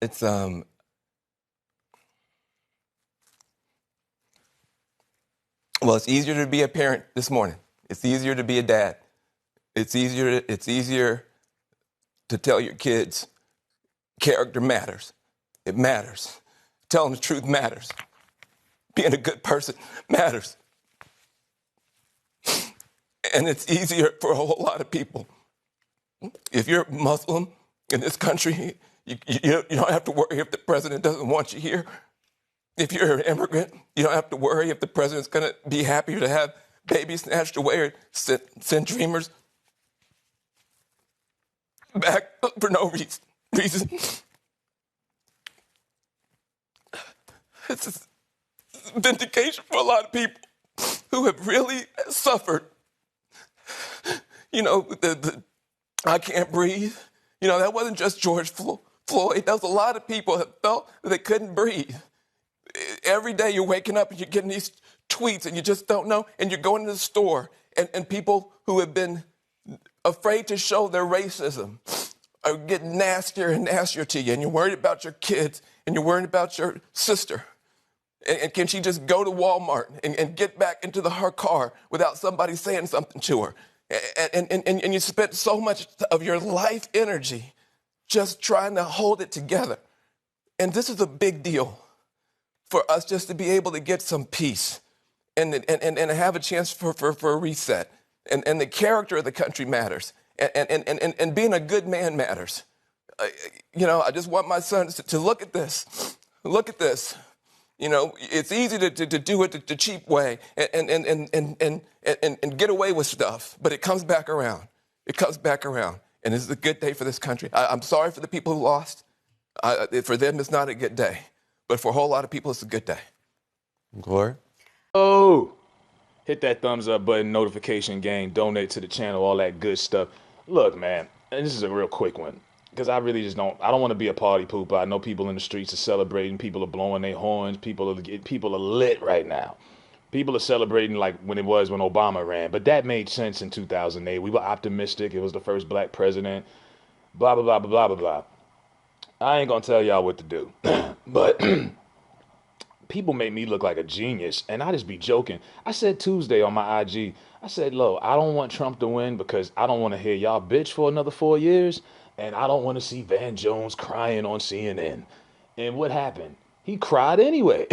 It's well, it's easier to be a parent this morning. It's easier to be a dad. It's easier to tell your kids character matters. It matters. Tell them the truth matters. Being a good person matters. And it's easier for a whole lot of people. If you're Muslim in this country, you don't have to worry if the president doesn't want you here. If you're an immigrant, you don't have to worry if the president's going to be happier to have babies snatched away or send dreamers back for no reason. It's a vindication for a lot of people who have really suffered. The I can't breathe. That wasn't just George Floyd. That was a lot of people that felt that they couldn't breathe. Every day you're waking up and you're getting these tweets and you just don't know. And you're going to the store and people who have been afraid to show their racism are getting nastier and nastier to you. And you're worried about your kids and you're worried about your sister. And can she just go to Walmart and get back into her car without somebody saying something to her? And you spent so much of your life energy just trying to hold it together. And this is a big deal for us just to be able to get some peace and have a chance for a reset. And the character of the country matters. And being a good man matters. I just want my sons to look at this. Look at this. It's easy to do it the cheap way and get away with stuff, but it comes back around. It comes back around. And this is a good day for this country. I'm sorry for the people who lost. For them, it's not a good day. But for a whole lot of people, it's a good day. Glory. Oh, hit that thumbs up button, notification gang, donate to the channel, all that good stuff. Look, man, and this is a real quick one. Because I really just I don't want to be a party pooper. I know people in the streets are celebrating. People are blowing their horns. People are lit right now. People are celebrating like when Obama ran. But that made sense in 2008. We were optimistic. It was the first black president. Blah, blah, blah, blah, blah, blah, blah. I ain't going to tell y'all what to do. But people make me look like a genius. And I just be joking. I said Tuesday on my IG, I said, look, I don't want Trump to win because I don't want to hear y'all bitch for another 4 years. And I don't want to see Van Jones crying on CNN. And what happened? He cried anyway.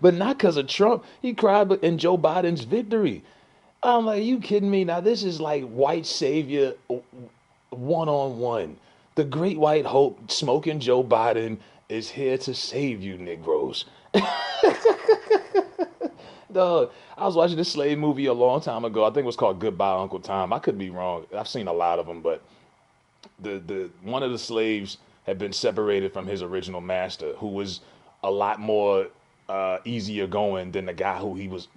But not because of Trump. He cried in Joe Biden's victory. I'm like, you kidding me? Now, this is like white savior one-on-one. The great white hope smoking Joe Biden is here to save you, Negroes. Dog, I was watching this slave movie a long time ago. I think it was called Goodbye, Uncle Tom. I could be wrong. I've seen a lot of them, but the one of the slaves had been separated from his original master, who was a lot more easier going than the guy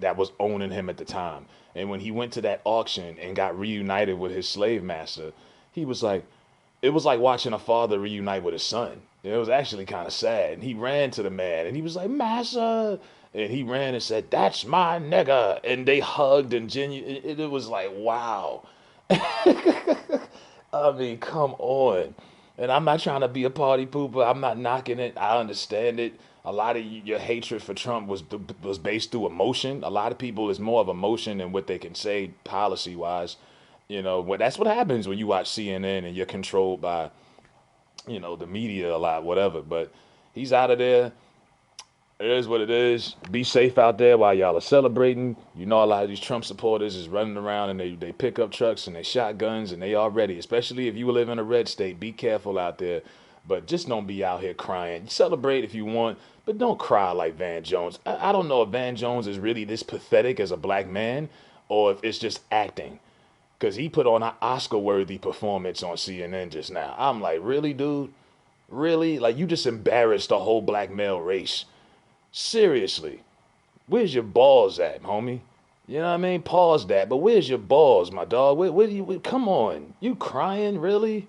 that was owning him at the time. And when he went to that auction and got reunited with his slave master, he was like, it was like watching a father reunite with his son. It was actually kind of sad. And he ran to the man and he was like, "Massa," and he ran and said, "That's my nigga." And they hugged and it was like, wow. I mean, come on. And I'm not trying to be a party pooper. I'm not knocking it. I understand it. A lot of your hatred for Trump was based through emotion. A lot of people is more of emotion than what they can say policy wise. That's what happens when you watch CNN and you're controlled by, the media a lot, whatever. But he's out of there. It is what it is. Be safe out there while y'all are celebrating. A lot of these Trump supporters is running around and they pick up trucks and they shotguns and they all ready. Especially if you live in a red state, be careful out there. But just don't be out here crying. Celebrate if you want, but don't cry like Van Jones. I don't know if Van Jones is really this pathetic as a black man or if it's just acting. Because he put on an Oscar-worthy performance on CNN just now. I'm like, really, dude? Really? Like, you just embarrassed the whole black male race. Seriously, where's your balls at, homie? You know what I mean? Pause that, but where's your balls, my dog? Come on, you crying, really?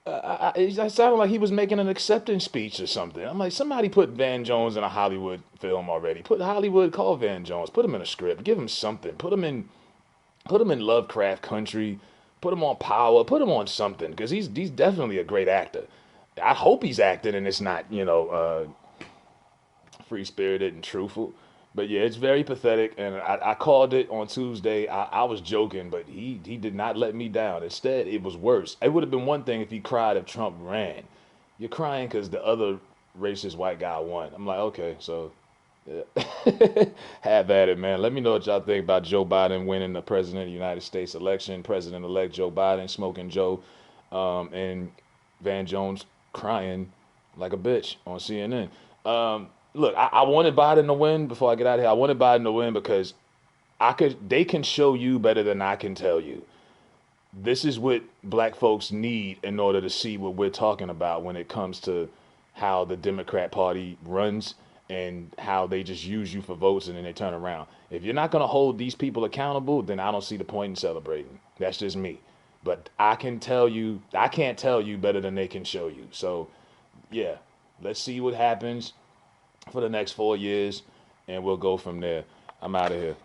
It sounded like he was making an acceptance speech or something. I'm like, somebody put Van Jones in a Hollywood film already. Put Hollywood, call Van Jones, put him in a script, give him something, put him in Lovecraft Country, put him on Power, put him on something, because he's definitely a great actor. I hope he's acting and it's not, free spirited and truthful. But yeah, it's very pathetic. And I called it on Tuesday. I was joking, but he did not let me down. Instead, it was worse. It would have been one thing if he cried if Trump ran. You're crying because the other racist white guy won. I'm like, okay, so have at it, man. Let me know what y'all think about Joe Biden winning the president of the United States election. President-elect Joe Biden, smoking Joe, and Van Jones crying like a bitch on CNN. Look, I wanted Biden to win before I get out of here. I wanted Biden to win because they can show you better than I can tell you. This is what black folks need in order to see what we're talking about when it comes to how the Democrat Party runs and how they just use you for votes and then they turn around. If you're not going to hold these people accountable, then I don't see the point in celebrating. That's just me. But I can't tell you better than they can show you. So, yeah, let's see what happens for the next 4 years and we'll go from there. I'm out of here.